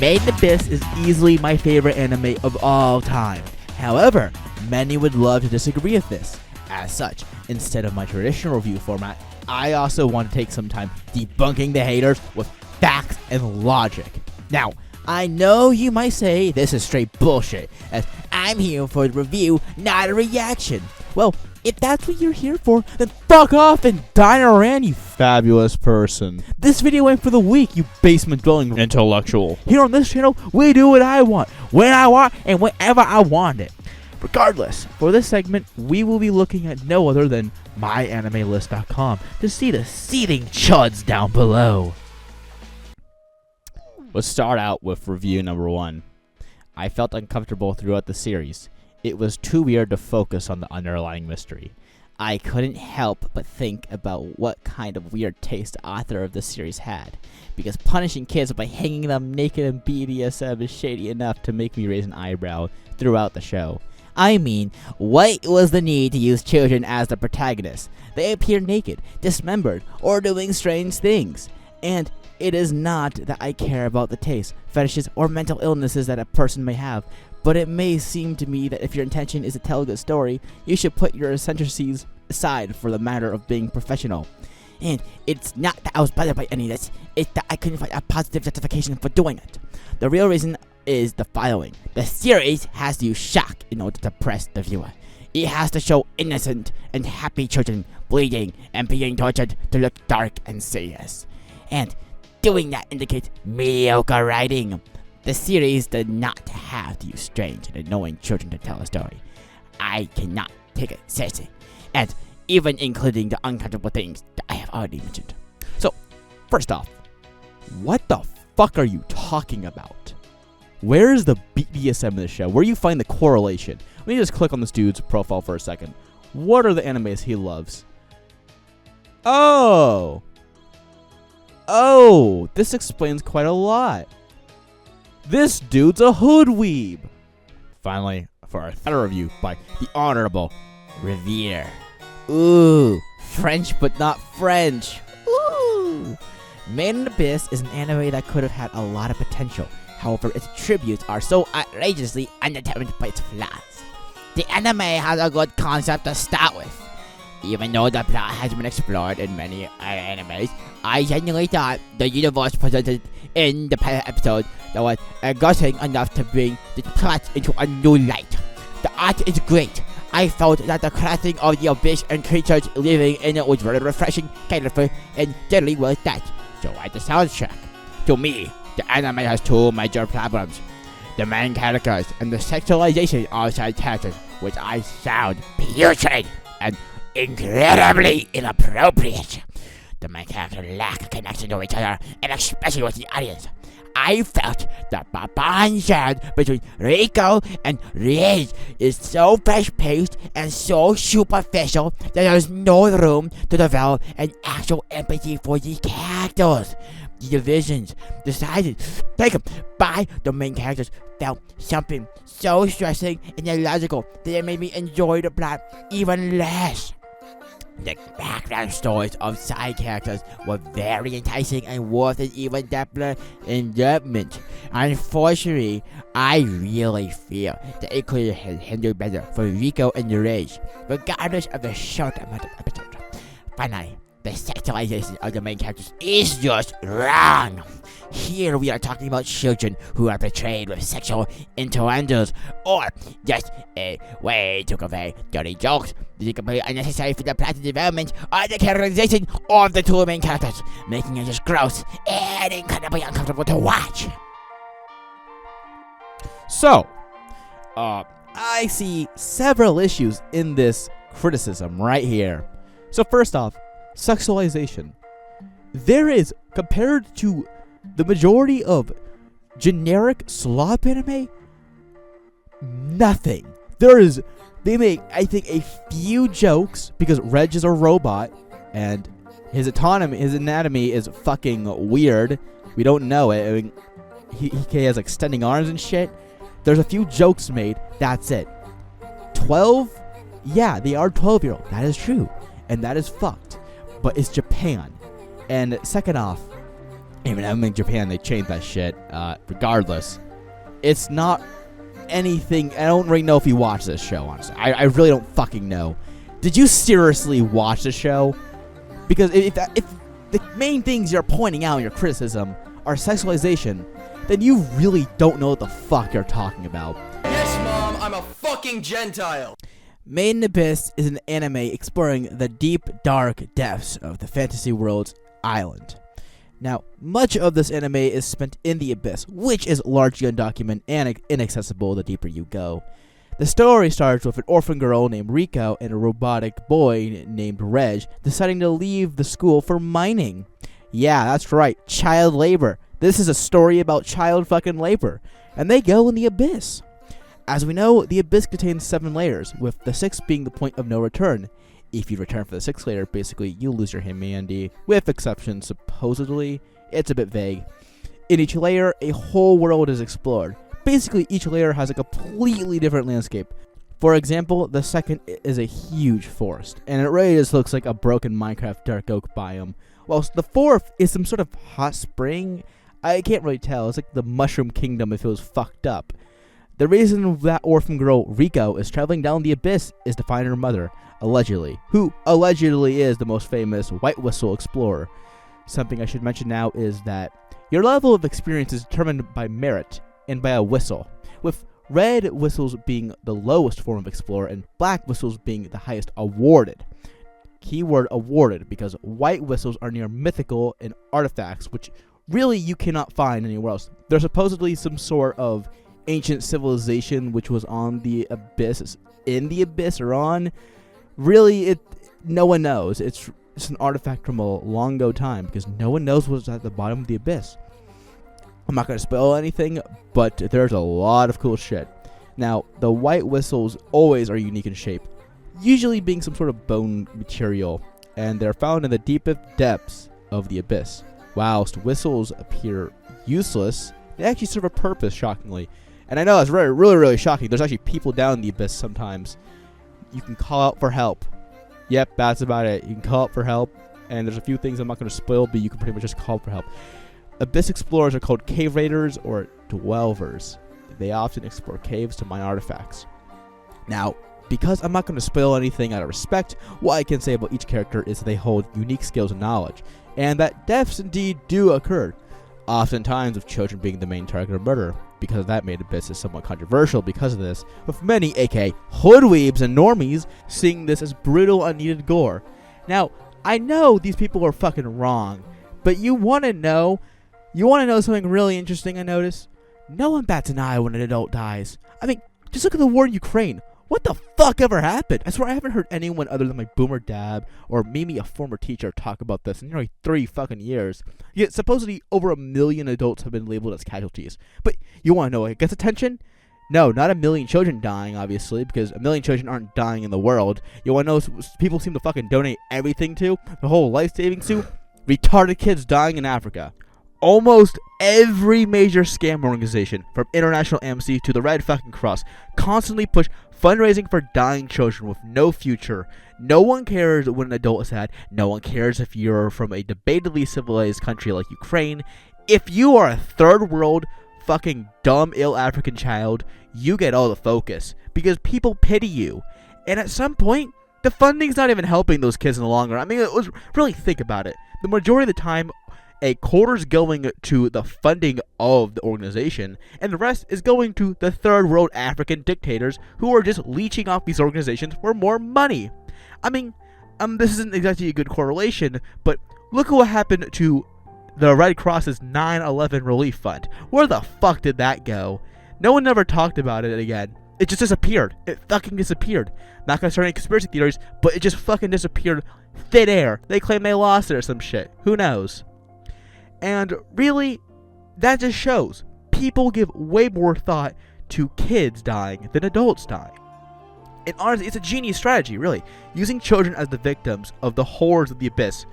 Made in Abyss is easily my favorite anime of all time. However, many would love to disagree with this. As such, instead of my traditional review format, I also want to take some time debunking the haters with facts and logic. Now, I know you might say this is straight bullshit, as I'm here for the review, not a reaction. Well, if that's what you're here for, then fuck off and dine around, you fabulous person. This video ain't for the weak, you basement-dwelling intellectual. Here on this channel, we do what I want, when I want, and whenever I want it. Regardless, for this segment, we will be looking at no other than MyAnimeList.com to see the seething chuds down below. Let's start out with review number 1. I felt uncomfortable throughout the series. It was too weird to focus on the underlying mystery. I couldn't help but think about what kind of weird taste the author of the series had, because punishing kids by hanging them naked in BDSM is shady enough to make me raise an eyebrow throughout the show. I mean, what was the need to use children as the protagonists? They appear naked, dismembered, or doing strange things. And it is not that I care about the taste, fetishes, or mental illnesses that a person may have, but it may seem to me that if your intention is to tell a good story, you should put your eccentricities aside for the matter of being professional. And it's not that I was bothered by any of this, it's that I couldn't find a positive justification for doing it. The real reason is the following. The series has to use shock in order to impress the viewer. It has to show innocent and happy children bleeding and being tortured to look dark and serious. And doing that indicates mediocre writing. The series did not have to use strange and annoying children to tell a story. I cannot take it seriously, and even including the uncomfortable things that I have already mentioned. So, first off, what the fuck are you talking about? Where is the BDSM in the show? Where do you find the correlation? Let me just click on this dude's profile for a second. What are the animes he loves? Oh, this explains quite a lot. This dude's a hoodweeb. Finally, for our third review by the Honorable Revere. Ooh, French but not French. Ooh. Made in Abyss is an anime that could have had a lot of potential. However, its tributes are so outrageously undetermined by its flaws. The anime has a good concept to start with. Even though the plot has been explored in many other animes, I genuinely thought the universe presented in the pilot episode that was exciting enough to bring the plot into a new light. The art is great. I felt that the crafting of the abyss and creatures living in it was very refreshing, colorful, and generally well done. So at the soundtrack, to me, the anime has two major problems. The main characters and the sexualization of side characters, which I found putrid and incredibly inappropriate. The main characters lack a connection to each other, and especially with the audience. I felt that the bond between Rico and Rage is so fast-paced and so superficial that there is no room to develop an actual empathy for the characters. The divisions decided taken by the main characters felt something so stressing and illogical that it made me enjoy the plot even less. The background stories of side characters were very enticing and worth an even deeper enjoyment. Unfortunately, I really feel that it could have handled better for Rico and Rage, regardless of the short amount of episodes. Finally, the sexualization of the main characters is just wrong. Here we are talking about children who are portrayed with sexual innuendos, or just a way to convey dirty jokes. This is completely unnecessary for the plot development or the characterization of the two main characters, making it just gross and incredibly uncomfortable to watch. So, I see several issues in this criticism right here. So first off, sexualization. There is, compared to the majority of generic slop anime, nothing. They make, I think, a few jokes because Reg is a robot and his anatomy is fucking weird. We don't know it. I mean, he has extending arms and shit. There's a few jokes made. That's it. 12? Yeah, they are 12-year-old. That is true. And that is fucked. But it's Japan. And second off, Even in Japan, they changed that shit. Regardless, it's not anything. I don't really know if you watch this show, honestly. I really don't fucking know. Did you seriously watch the show? Because if the main things you're pointing out in your criticism are sexualization, then you really don't know what the fuck you're talking about. Yes, Mom, I'm a fucking Gentile. Made in Abyss is an anime exploring the deep, dark depths of the fantasy world's island. Now, much of this anime is spent in the Abyss, which is largely undocumented and inaccessible the deeper you go. The story starts with an orphan girl named Riko and a robotic boy named Reg deciding to leave the school for mining. Yeah, that's right, child labor. This is a story about child fucking labor. And they go in the Abyss. As we know, the Abyss contains 7 layers, with the 6th being the point of no return. If you return for the 6th layer, basically, you lose your humanity, with exceptions, supposedly. It's a bit vague. In each layer, a whole world is explored. Basically, each layer has a completely different landscape. For example, the 2nd is a huge forest, and it really just looks like a broken Minecraft dark oak biome. Whilst the 4th is some sort of hot spring. I can't really tell. It's like the Mushroom Kingdom if it was fucked up. The reason that orphan girl, Riko, is traveling down the Abyss is to find her mother, allegedly, who allegedly is the most famous White Whistle explorer. Something I should mention now is that your level of experience is determined by merit and by a whistle, with red whistles being the lowest form of explorer and black whistles being the highest awarded. Keyword awarded, because white whistles are near mythical and artifacts, which really you cannot find anywhere else. There's supposedly some sort of ancient civilization which was on the Abyss, in the Abyss, or on. Really, no one knows. It's an artifact from a long ago time, because no one knows what's at the bottom of the Abyss. I'm not going to spoil anything, but there's a lot of cool shit. Now, the white whistles always are unique in shape, usually being some sort of bone material, and they're found in the deepest depths of the Abyss. Whilst whistles appear useless, they actually serve a purpose, shockingly. And I know it's really shocking. There's actually people down in the Abyss sometimes. You can call out for help. Yep, that's about it. You can call out for help, and there's a few things I'm not going to spoil, but you can pretty much just call for help. Abyss explorers are called cave raiders or dwellers. They often explore caves to mine artifacts. Now, because I'm not going to spoil anything out of respect, what I can say about each character is they hold unique skills and knowledge, and that deaths indeed do occur, oftentimes with children being the main target of murder. Because of that, made Abyss is somewhat controversial because of this, with many, aka hoodweebs and normies, seeing this as brutal, unneeded gore. Now, I know these people are fucking wrong, but you want to know something really interesting I noticed? No one bats an eye when an adult dies. I mean, just look at the war in Ukraine. What the fuck ever happened? I swear I haven't heard anyone other than my boomer dad or maybe a former teacher talk about this in nearly 3 fucking years. Yet supposedly over 1 million adults have been labeled as casualties. But you want to know what gets attention? No, not 1 million children dying, obviously, because 1 million children aren't dying in the world. You want to know what people seem to fucking donate everything to? The whole life savings to? Retarded kids dying in Africa. Almost every major scam organization, from International Amnesty to the Red fucking Cross, constantly push fundraising for dying children with no future. No one cares when an adult is sad. No one cares if you're from a debatably civilized country like Ukraine. If you are a third world, fucking dumb, ill African child, you get all the focus because people pity you. And at some point, the funding's not even helping those kids in the long run. I mean, really think about it. The majority of the time, a quarter's going to the funding of the organization, and the rest is going to the third world African dictators who are just leeching off these organizations for more money. I mean, this isn't exactly a good correlation, but look at what happened to the Red Cross's 9/11 relief fund. Where the fuck did that go? No one ever talked about it again. It just disappeared. It fucking disappeared. Not gonna start any conspiracy theories, but it just fucking disappeared. Thin air. They claim they lost it or some shit. Who knows? And really, that just shows people give way more thought to kids dying than adults dying. And honestly, it's a genius strategy, really. Using children as the victims of the horrors of the Abyss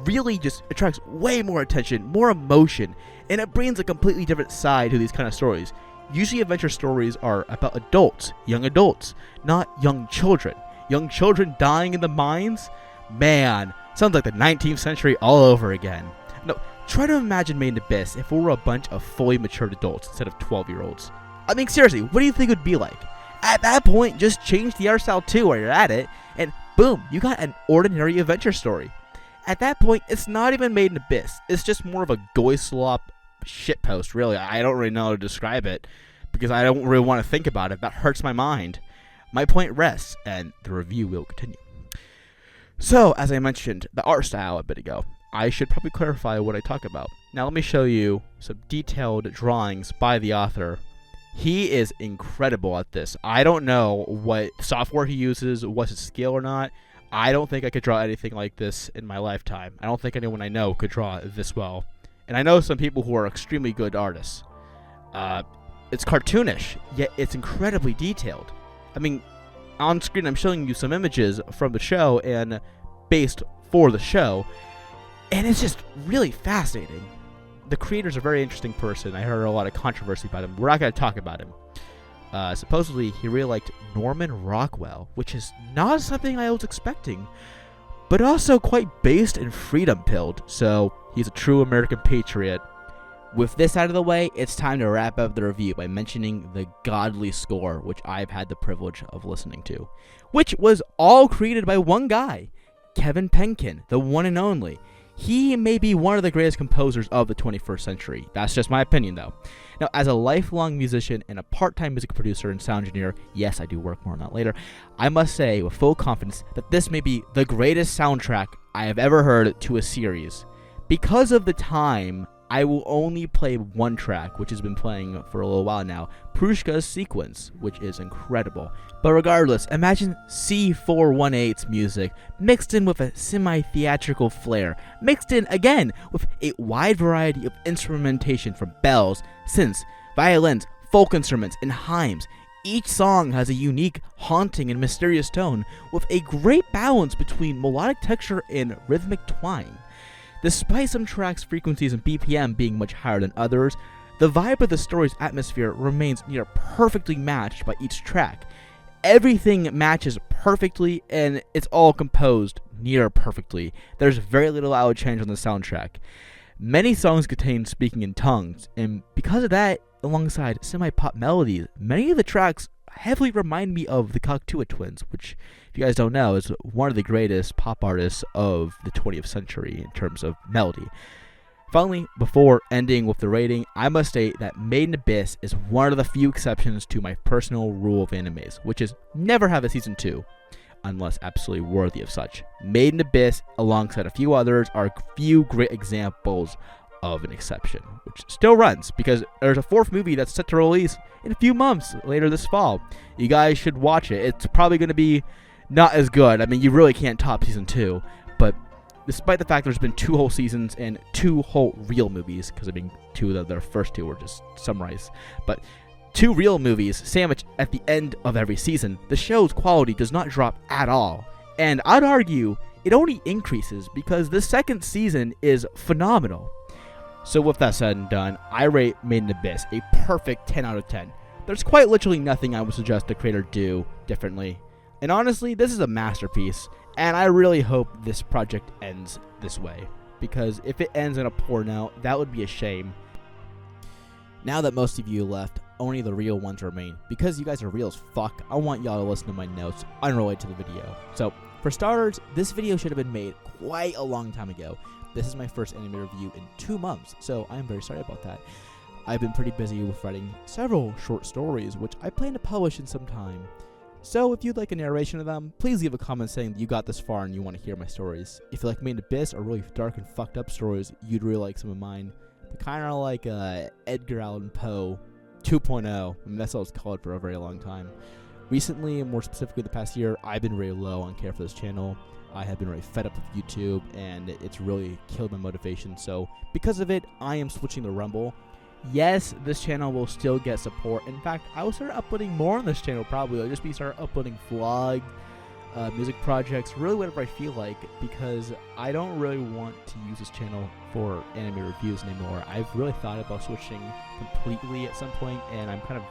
really just attracts way more attention, more emotion, and it brings a completely different side to these kind of stories. Usually adventure stories are about adults, not young children. Young children dying in the mines? Man, sounds like the 19th century all over again. No, try to imagine Made in Abyss if we were a bunch of fully matured adults instead of 12-year-olds. I mean, seriously, what do you think it would be like? At that point, just change the art style too while you're at it, and boom, you got an ordinary adventure story. At that point, it's not even Made in Abyss. It's just more of a goy slop shitpost, really. I don't really know how to describe it because I don't really want to think about it. That hurts my mind. My point rests, and the review will continue. So, as I mentioned, the art style a bit ago, I should probably clarify what I talk about. Now, let me show you some detailed drawings by the author. He is incredible at this. I don't know what software he uses, what's his skill or not. I don't think I could draw anything like this in my lifetime. I don't think anyone I know could draw this well. And I know some people who are extremely good artists. It's cartoonish, yet it's incredibly detailed. I mean, on screen I'm showing you some images from the show and based for the show, and it's just really fascinating. The creator's a very interesting person. I heard a lot of controversy about him. We're not going to talk about him. Supposedly, he really liked Norman Rockwell, which is not something I was expecting, but also quite based and freedom-pilled, so he's a true American patriot. With this out of the way, it's time to wrap up the review by mentioning the godly score, which I've had the privilege of listening to, which was all created by one guy, Kevin Penkin, the one and only. He may be one of the greatest composers of the 21st century. That's just my opinion, though. Now, as a lifelong musician and a part-time music producer and sound engineer, yes, I do work more on that later, I must say with full confidence that this may be the greatest soundtrack I have ever heard to a series. Because of the time, I will only play one track, which has been playing for a little while now, Prushka's Sequence, which is incredible. But regardless, imagine C418's music mixed in with a semi-theatrical flair, mixed in again with a wide variety of instrumentation from bells, synths, violins, folk instruments, and hymns. Each song has a unique, haunting, and mysterious tone, with a great balance between melodic texture and rhythmic twine. Despite some tracks' frequencies and BPM being much higher than others, the vibe of the story's atmosphere remains near perfectly matched by each track. Everything matches perfectly, and it's all composed near perfectly. There's very little out of change on the soundtrack. Many songs contain speaking in tongues, and because of that, alongside semi-pop melodies, many of the tracks heavily remind me of the Cocteau Twins, which, if you guys don't know, is one of the greatest pop artists of the 20th century in terms of melody. Finally, before ending with the rating, I must state that Made in Abyss is one of the few exceptions to my personal rule of animes, which is never have a season 2, unless absolutely worthy of such. Made in Abyss, alongside a few others, are a few great examples of an exception, which still runs, because there's a 4th movie that's set to release in a few months later this fall. You guys should watch it. It's probably going to be not as good. I mean, you really can't top season 2, but despite the fact there's been 2 whole seasons and 2 whole real movies, because I mean, their first 2 were just summarized, but 2 real movies sandwiched at the end of every season, the show's quality does not drop at all. And I'd argue it only increases because the 2nd season is phenomenal. So with that said and done, I rate Made in Abyss a perfect 10 out of 10. There's quite literally nothing I would suggest the creator do differently. And honestly, this is a masterpiece, and I really hope this project ends this way, because if it ends on a poor note, that would be a shame. Now that most of you left, only the real ones remain. Because you guys are real as fuck, I want y'all to listen to my notes unrelated to the video. So, for starters, this video should have been made quite a long time ago. This is my first anime review in 2 months, so I am very sorry about that. I've been pretty busy with writing several short stories, which I plan to publish in some time. So if you'd like a narration of them, please leave a comment saying that you got this far and you want to hear my stories. If you like Made in Abyss or really dark and fucked up stories, you'd really like some of mine. They're kind of like Edgar Allan Poe 2.0. I mean, that's all it's called for a very long time. Recently, and more specifically the past year, I've been really low on care for this channel. I have been really fed up with YouTube, and it's really killed my motivation. So because of it, I am switching to Rumble. Yes, this channel will still get support. In fact, I will start uploading more on this channel probably. I'll just start uploading vlog, music projects, really whatever I feel like, because I don't really want to use this channel for anime reviews anymore. I've really thought about switching completely at some point, and I'm kind of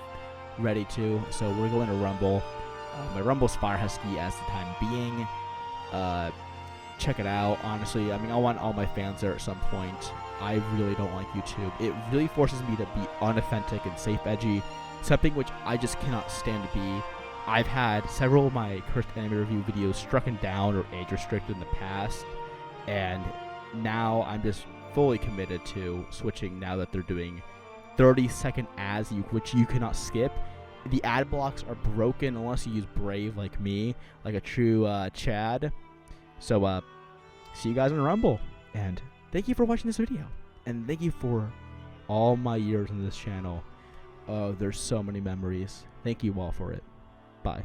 ready to. So we're going to Rumble. My Rumble's Fire Husky as the time being. check it out, honestly. I mean, I want all my fans there at some point. I really don't like YouTube. It really forces me to be unauthentic and safe edgy, something which I just cannot stand to be. I've had several of my cursed anime review videos struck down or age restricted in the past, and now I'm just fully committed to switching now that they're doing 30-second ads which you cannot skip. The ad blocks are broken unless you use Brave like me, like a true Chad. So see you guys in Rumble, and thank you for watching this video, and thank you for all my years on this channel. There's so many memories. Thank you all for it. Bye.